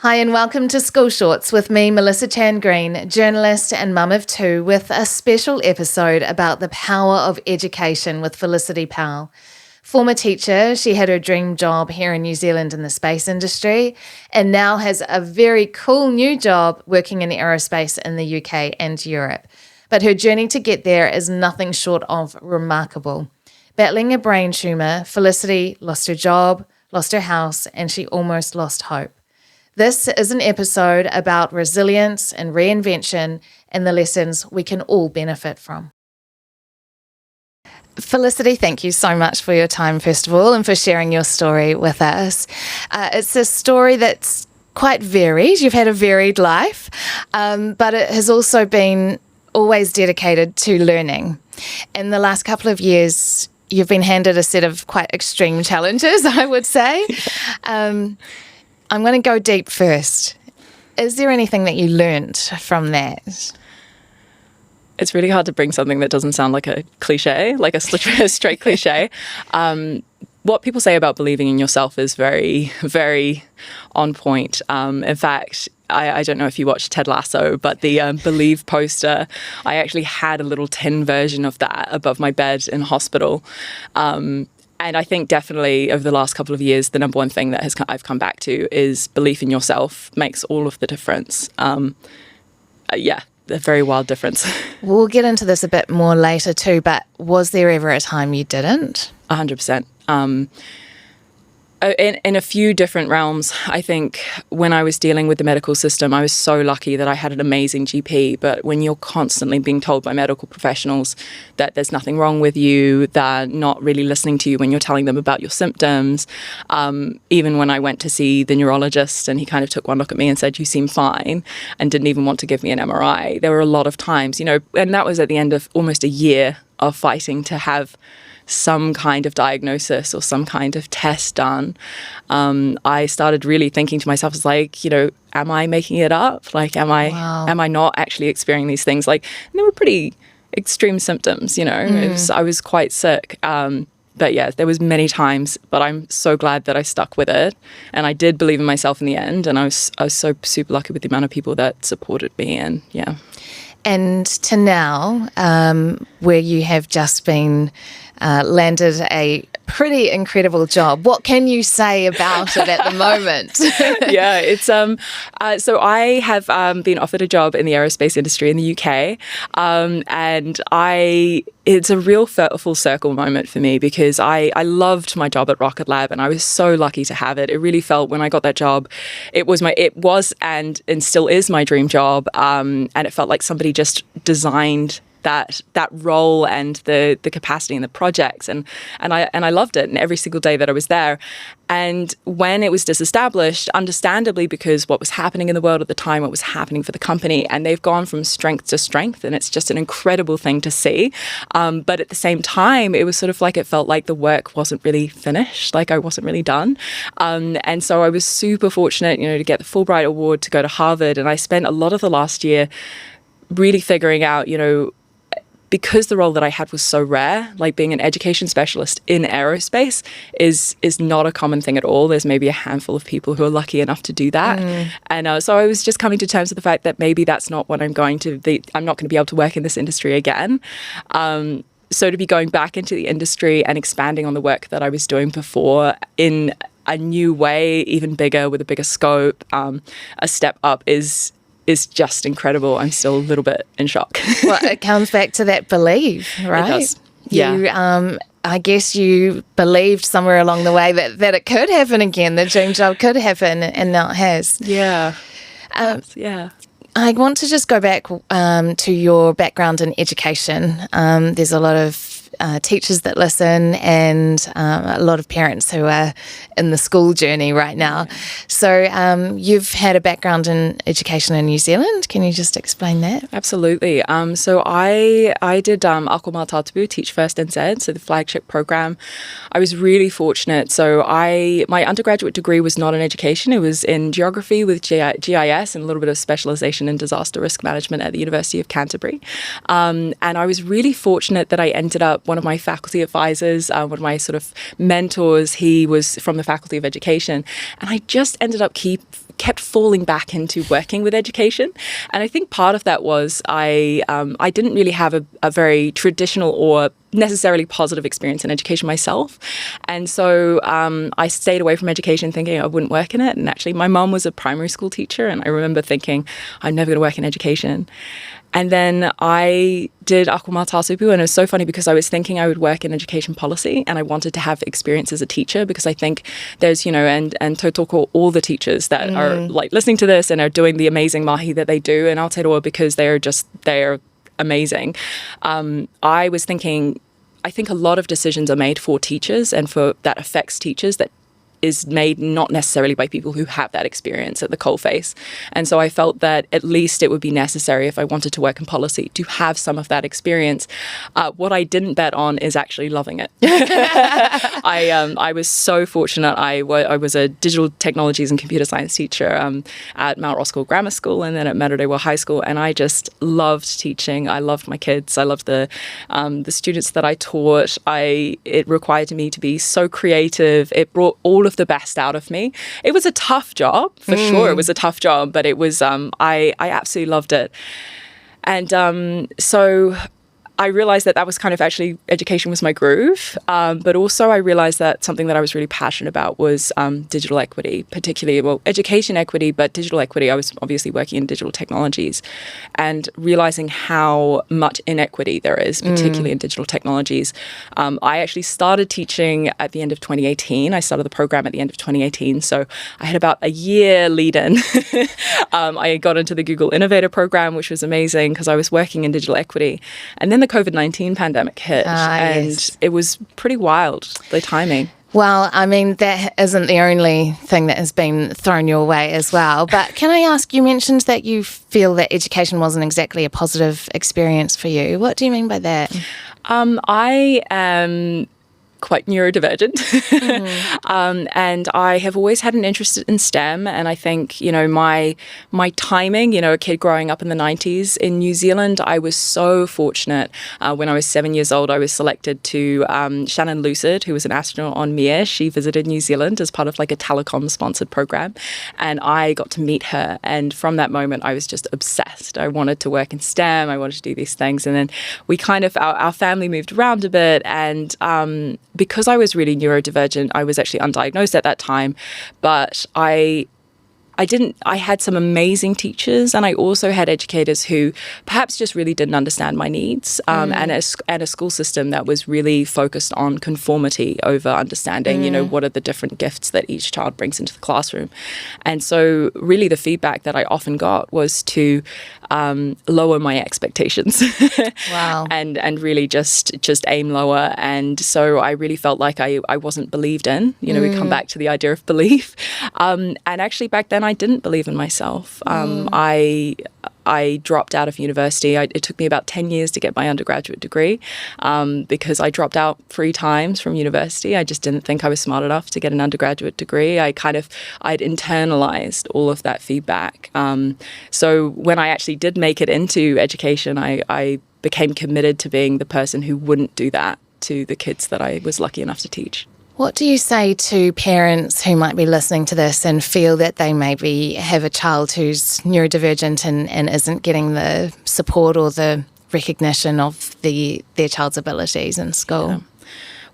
Hi and welcome to School Shorts with me, Melissa Chan Green, journalist and mum of two, with a special episode about the power of education with Felicity Powell. Former teacher, she had her dream job here in New Zealand in the space industry and now has a very cool new job working in aerospace in the UK and Europe. But her journey to get there is nothing short of remarkable. Battling a brain tumour, Felicity lost her job, lost her house, and she almost lost hope. This is an episode about resilience and reinvention and the lessons we can all benefit from. Felicity, thank you so much for your time, first of all, and for sharing your story with us. It's a story that's quite varied. You've had a varied life, but it has also been always dedicated to learning. In the last couple of years, you've been handed a set of quite extreme challenges, I would say. I'm going to go deep first. Is there anything that you learned from that? It's really hard to bring something that doesn't sound like a cliche, like a straight cliche. What people say about believing in yourself is very, very on point. In fact, I don't know if you watched Ted Lasso, but the Believe poster, I actually had a little tin version of that above my bed in hospital. And I think definitely over the last couple of years, the number one thing that I've come back to is belief in yourself makes all of the difference. A very wild difference. We'll get into this a bit more later too, but was there ever a time you didn't? 100%. In a few different realms, I think when I was dealing with the medical system, I was so lucky that I had an amazing GP. But when you're constantly being told by medical professionals that there's nothing wrong with you, they're not really listening to you when you're telling them about your symptoms. Even when I went to see the neurologist and he kind of took one look at me and said, "You seem fine," and didn't even want to give me an MRI. There were a lot of times, and that was at the end of almost a year of fighting to have some kind of diagnosis or some kind of test done. I started really thinking to myself, am I making it up? Am I not actually experiencing these things? And they were pretty extreme symptoms, I was quite sick. But yeah, there was many times, but I'm so glad that I stuck with it. And I did believe in myself in the end. And I was so super lucky with the amount of people that supported me. And yeah. And to now, where you have just been landed a pretty incredible job. What can you say about it at the moment? Yeah, it's so I have been offered a job in the aerospace industry in the UK, and it's a real full circle moment for me because I loved my job at Rocket Lab and I was so lucky to have it. It really felt when I got that job, it was and still is my dream job, and it felt like somebody just designed that role and the capacity and the projects and I loved it, and every single day that I was there. And when it was disestablished, understandably, because what was happening in the world at the time, what was happening for the company, and they've gone from strength to strength, and it's just an incredible thing to see. But at the same time, it was sort of like it felt like the work wasn't really finished, like I wasn't really done. And so I was super fortunate, to get the Fulbright award to go to Harvard, and I spent a lot of the last year really figuring out, because the role that I had was so rare, like being an education specialist in aerospace is not a common thing at all. There's maybe a handful of people who are lucky enough to do that. And so I was just coming to terms with the fact that maybe that's not what I'm not going to be able to work in this industry again. So to be going back into the industry and expanding on the work that I was doing before in a new way, even bigger, with a bigger scope, a step up is just incredible. I'm still a little bit in shock. Well, it comes back to that belief, right? It does. Yeah. I guess you believed somewhere along the way that it could happen again, the dream job could happen, and now it has. Yeah. Yeah. I want to just go back to your background in education. There's a lot of teachers that listen and a lot of parents who are in the school journey right now. So you've had a background in education in New Zealand. Can you just explain that? Absolutely. So I did Ako Mātātū, Teach First NZ, so the flagship program. I was really fortunate. So my undergraduate degree was not in education. It was in geography with GIS and a little bit of specialisation in disaster risk management at the University of Canterbury. And I was really fortunate that I ended up one of my faculty advisors, one of my sort of mentors, he was from the Faculty of Education. And I just ended up kept falling back into working with education. And I think part of that was I didn't really have a very traditional or necessarily positive experience in education myself. And so I stayed away from education thinking I wouldn't work in it. And actually my mum was a primary school teacher, and I remember thinking I'm never going to work in education. And then I did Aku Mātātupu, and it was so funny because I was thinking I would work in education policy, and I wanted to have experience as a teacher, because I think there's, and tautoko all the teachers that are like listening to this and are doing the amazing mahi that they do in Aotearoa, because they're amazing. I was thinking, I think a lot of decisions are made for teachers and that affects teachers that is made not necessarily by people who have that experience at the coalface. And so I felt that at least it would be necessary, if I wanted to work in policy, to have some of that experience. What I didn't bet on is actually loving it. I was so fortunate. I was a digital technologies and computer science teacher at Mount Roskill Grammar School and then at Matarewa High School, and I just loved teaching. I loved my kids. I loved the students that I taught. It required me to be so creative. It brought all of the best out of me. It was a tough job, for sure. It was a tough job, but it was, I absolutely loved it. And so I realized that was kind of actually education was my groove. But also I realized that something that I was really passionate about was digital equity, particularly, education equity, but digital equity. I was obviously working in digital technologies and realizing how much inequity there is, particularly in digital technologies. I actually started teaching at the end of 2018. I started the program at the end of 2018. So I had about a year lead in. I got into the Google Innovator program, which was amazing because I was working in digital equity. And then the COVID-19 pandemic hit, and yes, it was pretty wild, the timing. Well, I mean, that isn't the only thing that has been thrown your way as well. But can I ask, you mentioned that you feel that education wasn't exactly a positive experience for you. What do you mean by that? I am quite neurodivergent. And I have always had an interest in STEM. And I think, my timing, a kid growing up in the 90s in New Zealand, I was so fortunate. When I was 7 years old, I was selected to Shannon Lucid, who was an astronaut on Mir. She visited New Zealand as part of like a telecom sponsored program. And I got to meet her. And from that moment, I was just obsessed. I wanted to work in STEM. I wanted to do these things. And then we our family moved around a bit. And because I was really neurodivergent, I was actually undiagnosed at that time, but I had some amazing teachers, and I also had educators who perhaps just really didn't understand my needs, and a school system that was really focused on conformity over understanding, what are the different gifts that each child brings into the classroom. And so really the feedback that I often got was to lower my expectations. Wow. and really just aim lower. And so I really felt like I wasn't believed in. We come back to the idea of belief. And actually back then I didn't believe in myself. I dropped out of university. It took me about 10 years to get my undergraduate degree because I dropped out 3 times from university. I just didn't think I was smart enough to get an undergraduate degree. I'd internalized all of that feedback. So when I actually did make it into education, I became committed to being the person who wouldn't do that to the kids that I was lucky enough to teach. What do you say to parents who might be listening to this and feel that they maybe have a child who's neurodivergent and isn't getting the support or the recognition of their child's abilities in school? Yeah.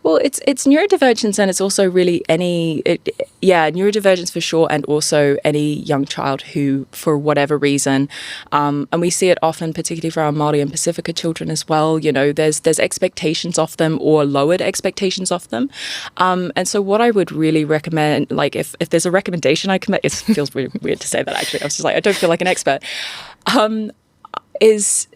Well, it's neurodivergence, and it's also really neurodivergence for sure, and also any young child who, for whatever reason, and we see it often, particularly for our Māori and Pacifica children as well, there's expectations of them or lowered expectations of them. And so what I would really recommend, like if there's a recommendation I can make, it feels really weird to say that actually, I was just like, I don't feel like an expert, is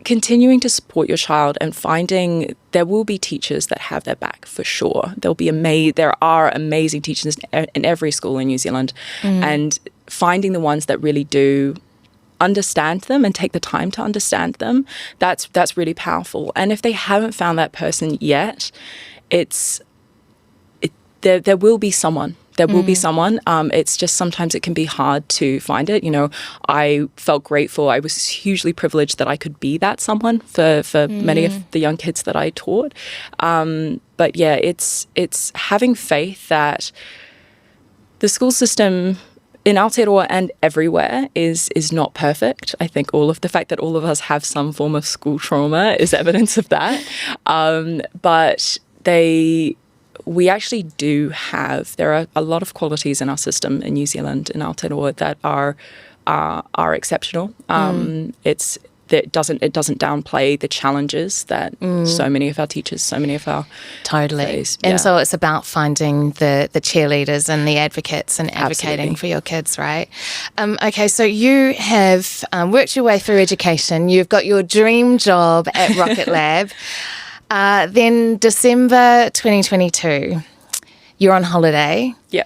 continuing to support your child and finding there will be teachers that have their back for sure. There are amazing teachers in every school in New Zealand, and finding the ones that really do understand them and take the time to understand them, that's really powerful. And if they haven't found that person yet, there will be someone There will be someone. It's just sometimes it can be hard to find it. I felt grateful. I was hugely privileged that I could be that someone for many of the young kids that I taught. But yeah, it's having faith that the school system in Aotearoa and everywhere is not perfect. I think the fact that all of us have some form of school trauma is evidence of that. But we actually do there are a lot of qualities in our system in New Zealand, in Aotearoa, that are exceptional. It doesn't downplay the challenges that so many of our teachers, so many of our face. And so it's about finding the cheerleaders and the advocates and advocating Absolutely. for your kids, right? Okay, so you have worked your way through education. You've got your dream job at Rocket Lab. Then December 2022, you're on holiday. Yeah.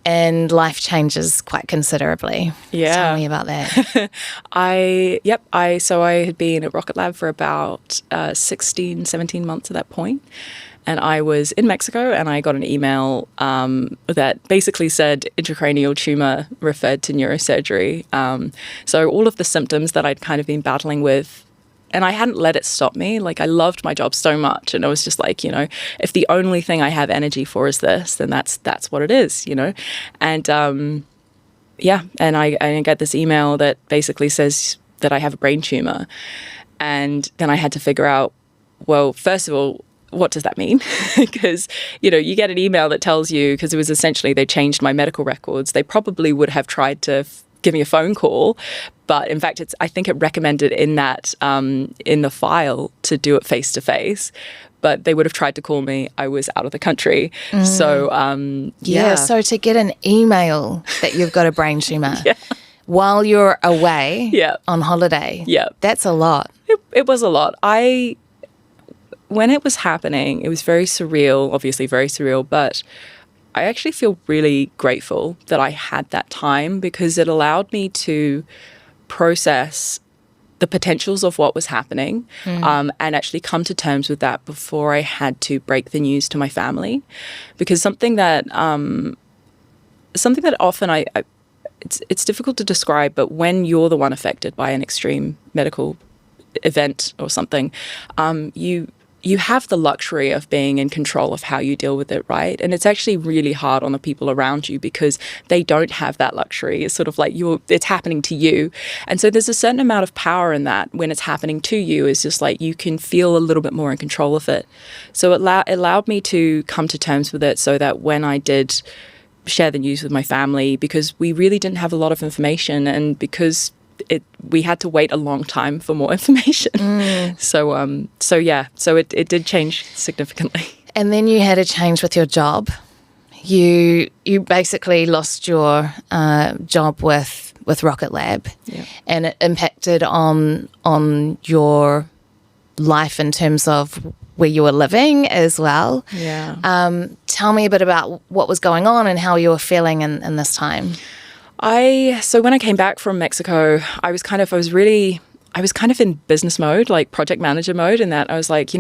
And life changes quite considerably. Yeah. Tell me about that. I had been at Rocket Lab for about 16, 17 months at that point. And I was in Mexico, and I got an email that basically said intracranial tumor referred to neurosurgery. So all of the symptoms that I'd kind of been battling with, and I hadn't let it stop me. Like, I loved my job so much, and I was just like, if the only thing I have energy for is this, then that's what it is, And and I get this email that basically says that I have a brain tumor, and then I had to figure out, well, first of all, what does that mean? Because, you get an email that tells you, because it was essentially they changed my medical records. They probably would have tried to give me a phone call, but in fact, I think it recommended in that in the file to do it face to face. But they would have tried to call me. I was out of the country, so So to get an email that you've got a brain tumor while you're away on holiday, that's a lot. It was a lot. When it was happening, it was very surreal. Obviously, very surreal, but I actually feel really grateful that I had that time, because it allowed me to process the potentials of what was happening and actually come to terms with that before I had to break the news to my family. Because something that often it's difficult to describe, but when you're the one affected by an extreme medical event or something, you have the luxury of being in control of how you deal with it, right? And it's actually really hard on the people around you, because they don't have that luxury. It's sort of like it's happening to you. And so there's a certain amount of power in that when it's happening to you. It's just like you can feel a little bit more in control of it. So it allowed me to come to terms with it, so that when I did share the news with my family, because we really didn't have a lot of information, and because we had to wait a long time for more information. So it did change significantly. And then you had a change with your job. You basically lost your job with Rocket Lab, and it impacted on your life in terms of where you were living as well. Tell me a bit about what was going on and how you were feeling in this time. So when I came back from Mexico, I was kind of in business mode, like project manager mode, in that I was like,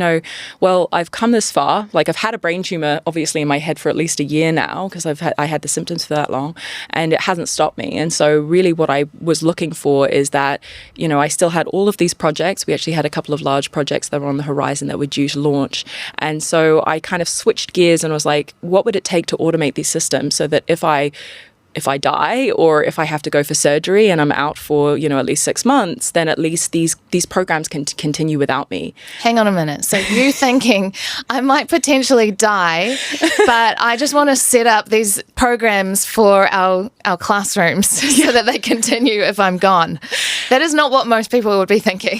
well, I've come this far. Like, I've had a brain tumor, obviously, in my head for at least a year now, because I had the symptoms for that long, and it hasn't stopped me. And so really what I was looking for is that, I still had all of these projects. We actually had a couple of large projects that were on the horizon that were due to launch. And so I kind of switched gears and was like, what would it take to automate these systems so that if I die, or if I have to go for surgery and I'm out for, at least 6 months, then at least these programs can continue without me. Hang on a minute. So you thinking, I might potentially die, but I just want to set up these programs for our classrooms so that they continue if I'm gone. That is not what most people would be thinking.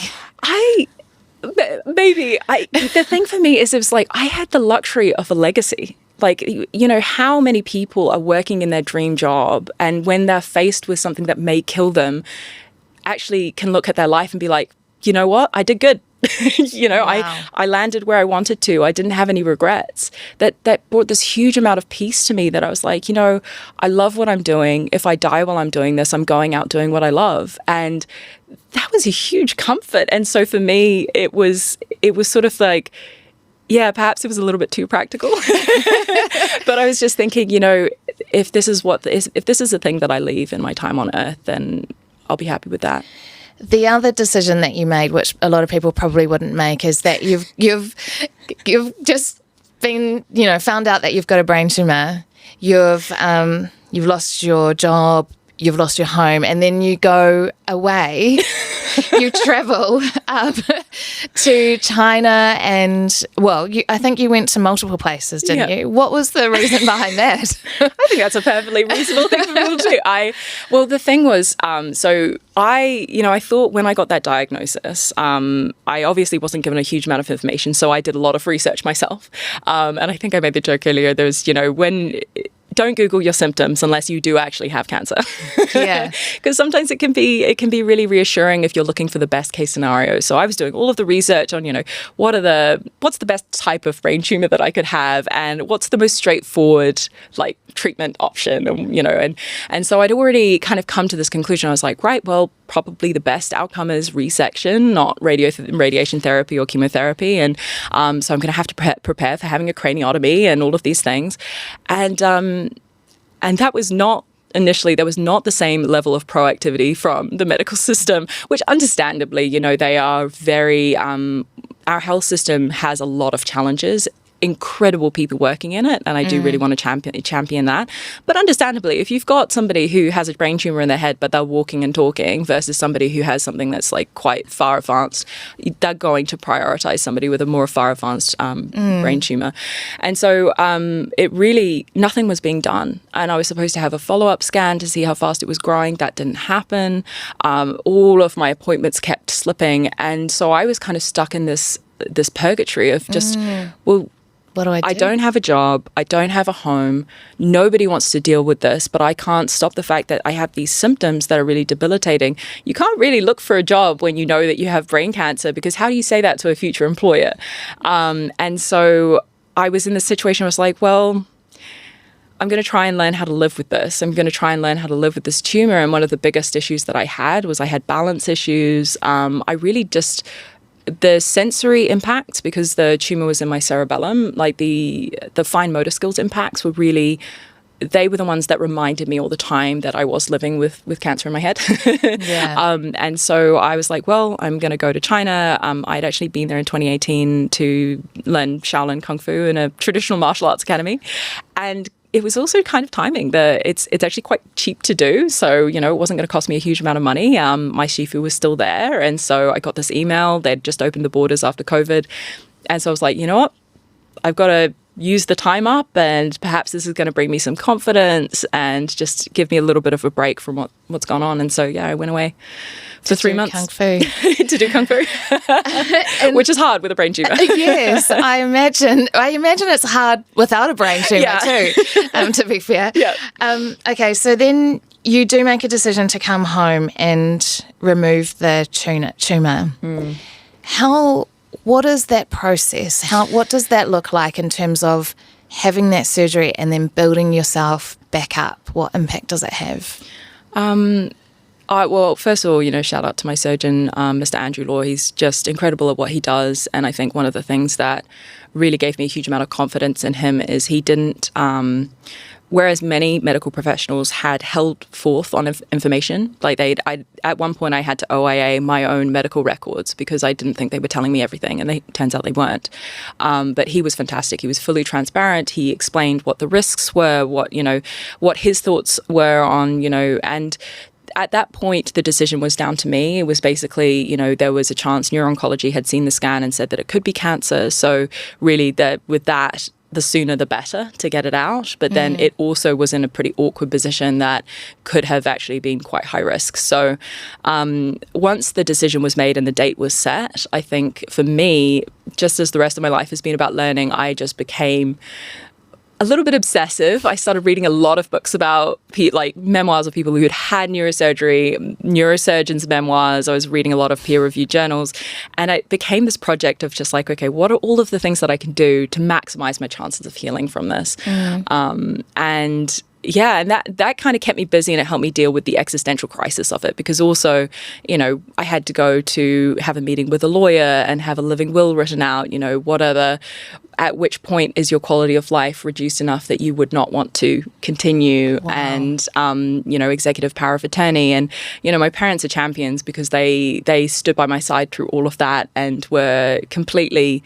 The thing for me is, it was like, I had the luxury of a legacy. Like, how many people are working in their dream job, and when they're faced with something that may kill them, actually can look at their life and be like, you know what, I did good. Wow. I landed where I wanted to. I didn't have any regrets. That brought this huge amount of peace to me, that I was like, I love what I'm doing. If I die while I'm doing this, I'm going out doing what I love. And that was a huge comfort. And so for me, it was sort of like, yeah, perhaps it was a little bit too practical. But I was just thinking, if this is the thing that I leave in my time on Earth, then I'll be happy with that. The other decision that you made, which a lot of people probably wouldn't make, is that you've just been, found out that you've got a brain tumor. You've lost your job. You've lost your home, and then you go away. You travel up to China, and I think you went to multiple places, didn't you? What was the reason behind that? I think that's a perfectly reasonable thing for people to do. The thing was, I thought when I got that diagnosis, I obviously wasn't given a huge amount of information, so I did a lot of research myself. And I think I made the joke earlier. There's, don't Google your symptoms unless you do actually have cancer. Yeah. Because sometimes it can be really reassuring if you're looking for the best case scenario. So I was doing all of the research on, what's the best type of brain tumor that I could have, and what's the most straightforward treatment option, and so I'd already kind of come to this conclusion. I was like, right, well, probably the best outcome is resection, not radiation therapy or chemotherapy, and so I'm going to have to prepare for having a craniotomy and all of these things, and that was not. Initially, there was not the same level of proactivity from the medical system, which understandably, they are very, our health system has a lot of challenges, incredible people working in it, and I do really want to champion that. But understandably, if you've got somebody who has a brain tumor in their head, but they're walking and talking, versus somebody who has something that's quite far advanced, they're going to prioritize somebody with a more far advanced brain tumor. And so nothing was being done. And I was supposed to have a follow-up scan to see how fast it was growing. That didn't happen. All of my appointments kept slipping. And so I was kind of stuck in this purgatory of just, what do I do? I don't have a job. I don't have a home. Nobody wants to deal with this, but I can't stop the fact that I have these symptoms that are really debilitating. You can't really look for a job when you know that you have brain cancer, because how do you say that to a future employer? And so I was in this situation where I was like, well, I'm going to try and learn how to live with this. I'm going to try and learn how to live with this tumor. And one of the biggest issues that I had was I had balance issues. I really just... The sensory impacts, because the tumor was in my cerebellum, the fine motor skills impacts they were the ones that reminded me all the time that I was living with cancer in my head. Yeah. And so I was like, well, I'm going to go to China. I'd actually been there in 2018 to learn Shaolin Kung Fu in a traditional martial arts academy. And it was also kind of timing. It's actually quite cheap to do. So, it wasn't going to cost me a huge amount of money. My shifu was still there. And so I got this email. They'd just opened the borders after COVID. And so I was like, you know what? I've got to use the time up, and perhaps this is going to bring me some confidence and just give me a little bit of a break from what's gone on. And so, I went away for 3 months. Kung Fu. To do Kung Fu. Which is hard with a brain tumor. Yes, I imagine it's hard without a brain tumor too, to be fair. Yeah. Okay, so then you do make a decision to come home and remove the tumor. What is that process? What does that look like in terms of having that surgery and then building yourself back up? What impact does it have? Well, first of all, shout out to my surgeon, Mr. Andrew Law. He's just incredible at what he does. And I think one of the things that really gave me a huge amount of confidence in him is he didn't... Whereas many medical professionals had held forth on information, at one point I had to OIA my own medical records because I didn't think they were telling me everything, and turns out they weren't. But he was fantastic. He was fully transparent. He explained what the risks were, what his thoughts were on, and at that point, the decision was down to me. It was basically, there was a chance neuro-oncology had seen the scan and said that it could be cancer. So really, the sooner the better to get it out. But then it also was in a pretty awkward position that could have actually been quite high risk. So once the decision was made and the date was set, I think for me, just as the rest of my life has been about learning, I just became a little bit obsessive. I started reading a lot of books about memoirs of people who had neurosurgery, neurosurgeons' memoirs. I was reading a lot of peer-reviewed journals, and it became this project of just okay, what are all of the things that I can do to maximize my chances of healing from this? And yeah, and that kind of kept me busy, and it helped me deal with the existential crisis of it, because also, I had to go to have a meeting with a lawyer and have a living will written out. At which point is your quality of life reduced enough that you would not want to continue? Wow. And, executive power of attorney. And, my parents are champions, because they stood by my side through all of that and were completely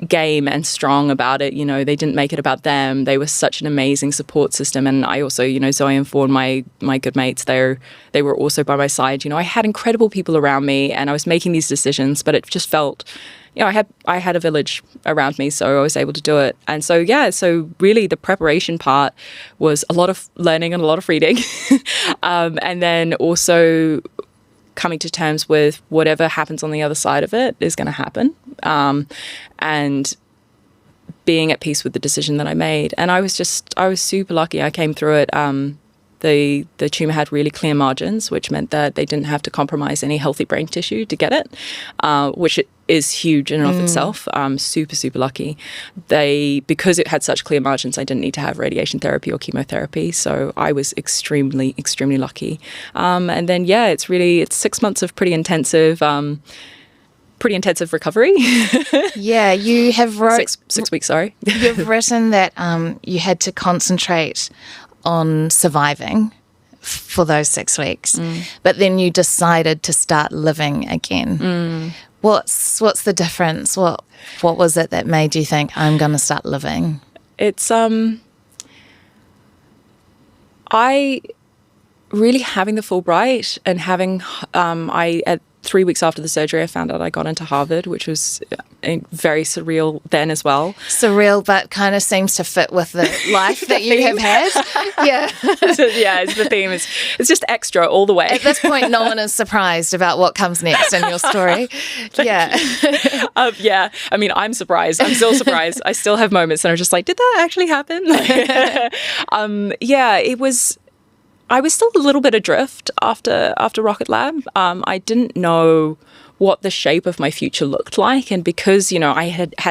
game and strong about it. They didn't make it about them. They were such an amazing support system. And I also, Zoe and Fawn, my good mates, they were also by my side. I had incredible people around me, and I was making these decisions, but it just felt, I had a village around me, so I was able to do it. And so, so really the preparation part was a lot of learning and a lot of reading. And then also coming to terms with whatever happens on the other side of it is going to happen. And being at peace with the decision that I made. And I was super lucky. I came through it. The tumour had really clear margins, which meant that they didn't have to compromise any healthy brain tissue to get it, which is huge in and of itself. Super, super lucky. Because it had such clear margins, I didn't need to have radiation therapy or chemotherapy. So I was extremely, extremely lucky. And then, it's 6 months of pretty intensive recovery. Yeah, you have six weeks, sorry. You've written that you had to concentrate on surviving for those 6 weeks, but then you decided to start living again. What's the difference? What was it that made you think, I'm going to start living? It's I really having the Fulbright and having at 3 weeks after the surgery, I found out I got into Harvard, which was very surreal then as well. Surreal, but kind of seems to fit with the life that you have had. Yeah. It's the theme. It's just extra all the way. At this point, no one is surprised about what comes next in your story. Yeah. I mean, I'm surprised. I'm still surprised. I still have moments that are just like, did that actually happen? It was... I was still a little bit adrift after Rocket Lab. I didn't know what the shape of my future looked like. And because, I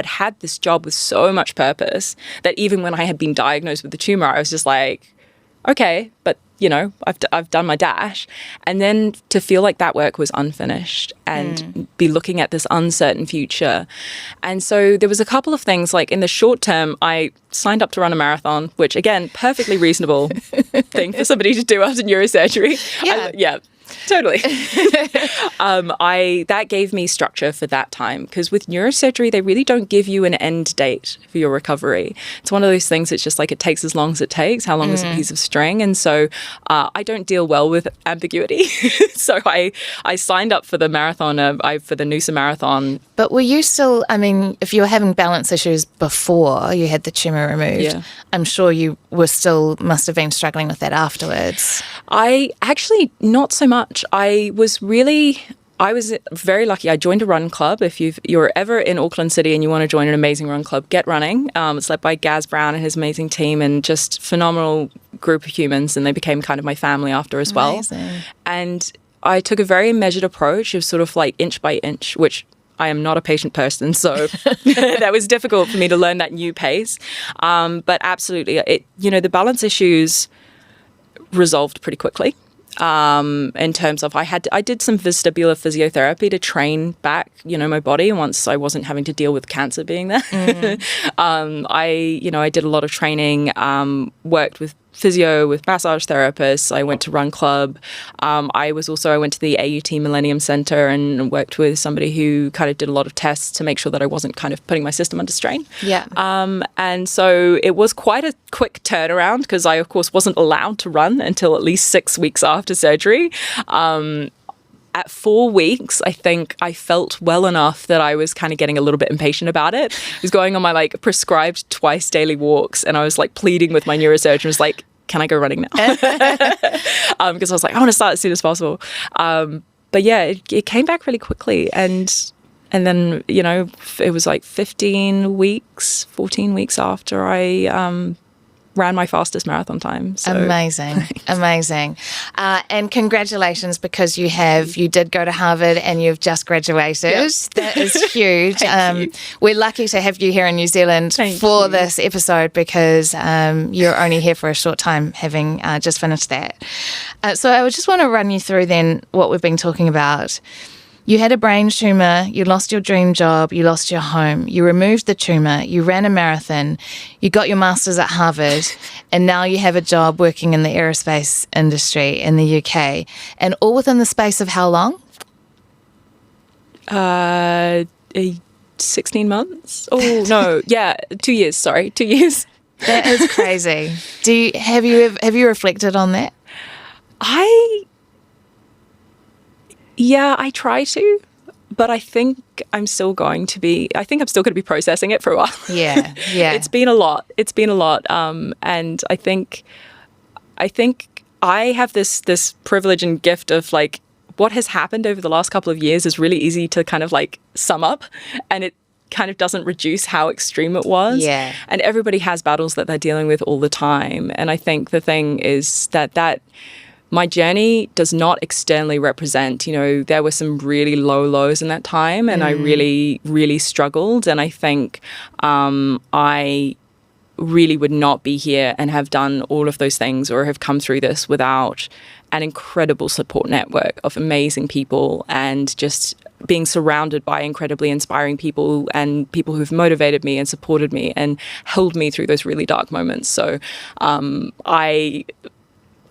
had this job with so much purpose that even when I had been diagnosed with the tumor, I was just like, okay, but, I've done my dash. And then to feel like that work was unfinished and be looking at this uncertain future. And so there was a couple of things, like in the short term, I signed up to run a marathon, which again, perfectly reasonable thing for somebody to do after neurosurgery. Yeah. Totally. That gave me structure for that time, because with neurosurgery, they really don't give you an end date for your recovery. It's one of those things that's just like it takes as long as it takes. How long is a piece of string? And so I don't deal well with ambiguity. So I signed up for the marathon, for the Noosa Marathon. But were you still, if you were having balance issues before you had the tumour removed, I'm sure you must have been struggling with that afterwards. I actually, not so much. I was very lucky. I joined a run club. If you're ever in Auckland City and you want to join an amazing run club, get running. It's led by Gaz Brown and his amazing team, and just phenomenal group of humans. And they became kind of my family after as well. Amazing. And I took a very measured approach of sort of like inch by inch, which I am not a patient person, so that was difficult for me to learn that new pace. But absolutely, the balance issues resolved pretty quickly. In terms of I did some vestibular physiotherapy to train back, my body once I wasn't having to deal with cancer being there. I did a lot of training, worked with physio, with massage therapists. I went to Run Club. I went to the AUT Millennium Center and worked with somebody who kind of did a lot of tests to make sure that I wasn't kind of putting my system under strain. Yeah. And so it was quite a quick turnaround, because I, of course, wasn't allowed to run until at least 6 weeks after surgery. At 4 weeks, I think I felt well enough that I was kind of getting a little bit impatient about it. I was going on my prescribed twice daily walks, and I was pleading with my neurosurgeon, was like, can I go running now? Because I was like, I want to start as soon as possible. But yeah, it came back really quickly. And then, it was 14 weeks after I ran my fastest marathon time. So. Amazing. And congratulations, because you did go to Harvard and you've just graduated. Yep. That is huge. Thank you. We're lucky to have you here in New Zealand for this episode, because you're only here for a short time, having just finished that. So I just want to run you through then what we've been talking about. You had a brain tumour, you lost your dream job, you lost your home, you removed the tumour, you ran a marathon, you got your master's at Harvard, and now you have a job working in the aerospace industry in the UK. And all within the space of how long? 16 months? Oh, no. Yeah, 2 years. Sorry, 2 years. That is crazy. Have you reflected on that? Yeah, I try to, but I think I'm still going to be processing it for a while. Yeah. It's been a lot. And I think I have this privilege and gift of like, what has happened over the last couple of years is really easy to kind of like sum up, and it kind of doesn't reduce how extreme it was. Yeah. And everybody has battles that they're dealing with all the time. And I think the thing is that my journey does not externally represent, there were some really low lows in that time, and I really, really struggled. And I think I really would not be here and have done all of those things or have come through this without an incredible support network of amazing people, and just being surrounded by incredibly inspiring people and people who've motivated me and supported me and held me through those really dark moments. So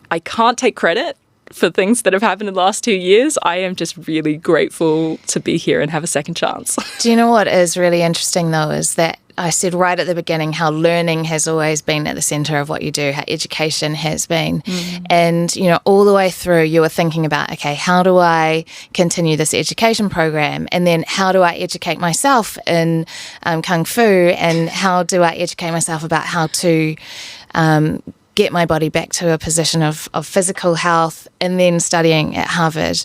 I can't take credit for things that have happened in the last 2 years. I am just really grateful to be here and have a second chance. Do you know what is really interesting, though, is that I said right at the beginning how learning has always been at the centre of what you do, how education has been. And, all the way through you were thinking about, okay, how do I continue this education program? And then how do I educate myself in Kung Fu? And how do I educate myself about how to get my body back to a position of physical health, and then studying at Harvard?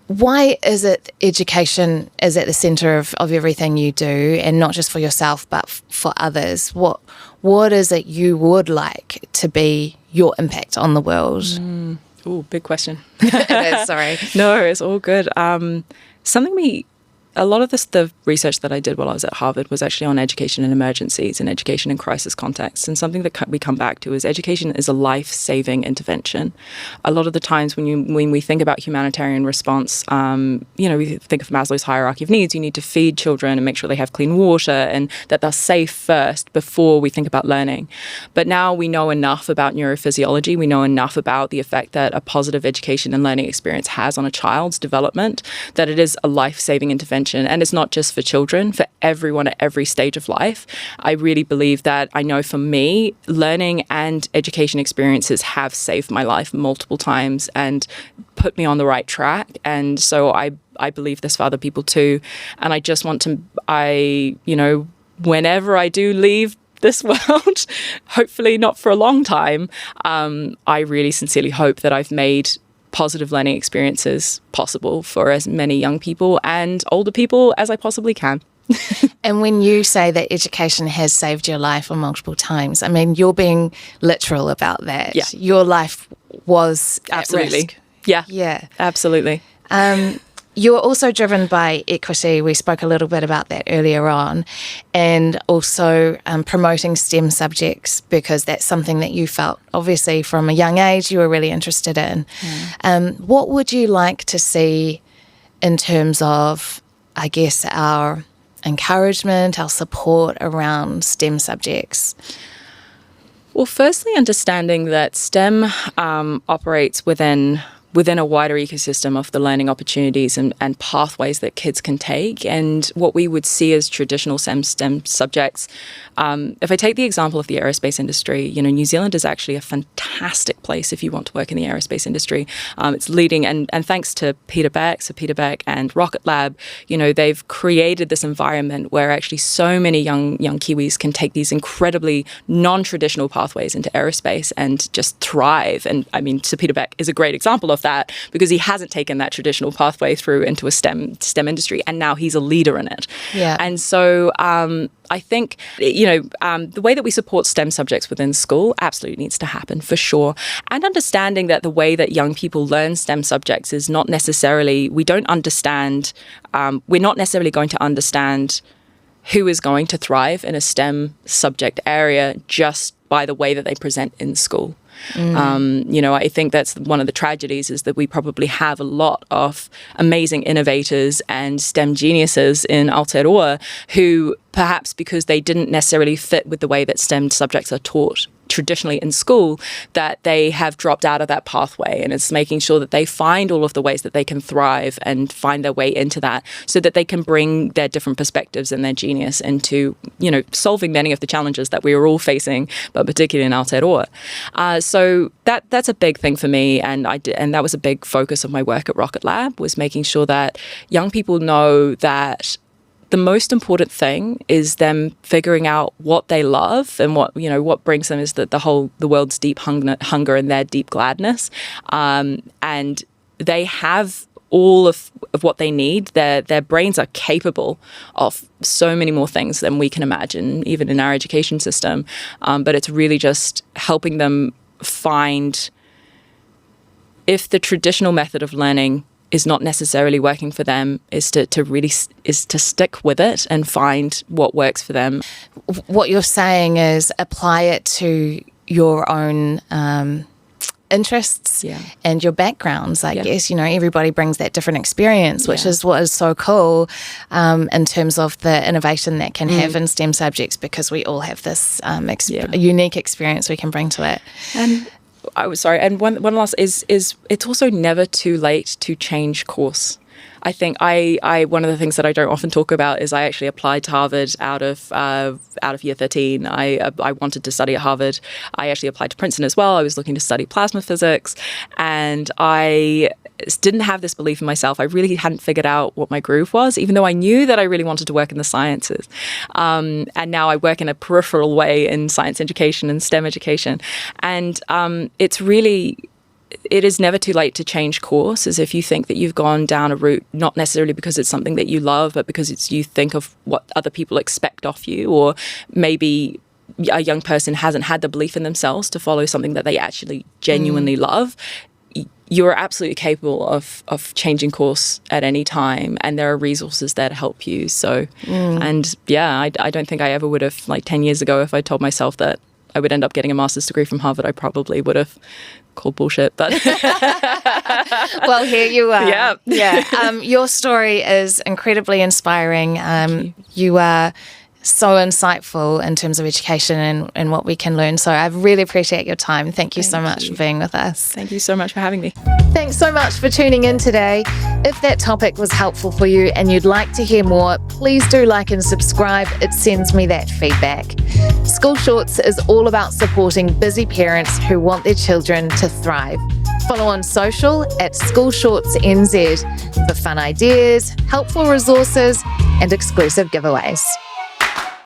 Why is it education is at the centre of everything you do, and not just for yourself but for others? What is it you would like to be your impact on the world? Oh, big question. It is, sorry. No, it's all good. A lot of the research that I did while I was at Harvard was actually on education in emergencies and education in crisis contexts. And something that we come back to is education is a life-saving intervention. A lot of the times when we think about humanitarian response, we think of Maslow's hierarchy of needs. You need to feed children and make sure they have clean water and that they're safe first before we think about learning. But now we know enough about neurophysiology. We know enough about the effect that a positive education and learning experience has on a child's development, that it is a life-saving intervention. And it's not just for children, for everyone at every stage of life. I really believe that, I know for me, learning and education experiences have saved my life multiple times and put me on the right track. And so I believe this for other people too. And I just want to, whenever I do leave this world, hopefully not for a long time, I really sincerely hope that I've made positive learning experiences possible for as many young people and older people as I possibly can. And when you say that education has saved your life on multiple times, I mean, you're being literal about that. Yeah. Your life was Absolutely. at risk. Yeah. Absolutely. You're also driven by equity. We spoke a little bit about that earlier on, and also promoting STEM subjects, because that's something that you felt, obviously, from a young age you were really interested in. What would you like to see in terms of, I guess, our encouragement, our support around STEM subjects? Well, firstly, understanding that STEM operates within a wider ecosystem of the learning opportunities and pathways that kids can take. And what we would see as traditional STEM subjects, if I take the example of the aerospace industry, New Zealand is actually a fantastic place if you want to work in the aerospace industry. It's leading, and thanks to Peter Beck and Rocket Lab, they've created this environment where actually so many young Kiwis can take these incredibly non-traditional pathways into aerospace and just thrive. And I mean, Sir Peter Beck is a great example of that because he hasn't taken that traditional pathway through into a STEM industry, and now he's a leader in it. Yeah. And so I think, the way that we support STEM subjects within school absolutely needs to happen, for sure. And understanding that the way that young people learn STEM subjects is not necessarily, we're not necessarily going to understand who is going to thrive in a STEM subject area just by the way that they present in school. I think that's one of the tragedies, is that we probably have a lot of amazing innovators and STEM geniuses in Aotearoa who, perhaps because they didn't necessarily fit with the way that STEM subjects are taught traditionally in school, that they have dropped out of that pathway. And it's making sure that they find all of the ways that they can thrive and find their way into that, so that they can bring their different perspectives and their genius into, solving many of the challenges that we are all facing, but particularly in Aotearoa. So that's a big thing for me, and that was a big focus of my work at Rocket Lab, was making sure that young people know that the most important thing is them figuring out what they love, and what brings them is the world's deep hunger and their deep gladness. And they have all of what they need. Their brains are capable of so many more things than we can imagine, even in our education system. But it's really just helping them find, if the traditional method of learning is not necessarily working for them, is to stick with it and find what works for them. What you're saying is apply it to your own interests and your backgrounds. I guess, everybody brings that different experience, which is what is so cool in terms of the innovation that can have in STEM subjects, because we all have this unique experience we can bring to it. And and one last is it's also never too late to change course. I think one of the things that I don't often talk about is I actually applied to Harvard out of year 13. I wanted to study at Harvard. I actually applied to Princeton as well. I was looking to study plasma physics, and I didn't have this belief in myself. I really hadn't figured out what my groove was, even though I knew that I really wanted to work in the sciences. And now I work in a peripheral way in science education and STEM education. And it is never too late to change course, as if you think that you've gone down a route, not necessarily because it's something that you love, but because you think of what other people expect of you, or maybe a young person hasn't had the belief in themselves to follow something that they actually genuinely love. You're absolutely capable of changing course at any time, and there are resources there to help you. So, I don't think I ever would have, 10 years ago, if I told myself that I would end up getting a master's degree from Harvard, I probably would have called bullshit. But well, here you are. Yeah. Your story is incredibly inspiring. You are so insightful in terms of education and what we can learn. So I really appreciate your time. Thank you so much for being with us. Thank you so much for having me. Thanks so much for tuning in today. If that topic was helpful for you and you'd like to hear more, please do like and subscribe. It sends me that feedback. School Shorts is all about supporting busy parents who want their children to thrive. Follow on social at SchoolShortsNZ for fun ideas, helpful resources, and exclusive giveaways.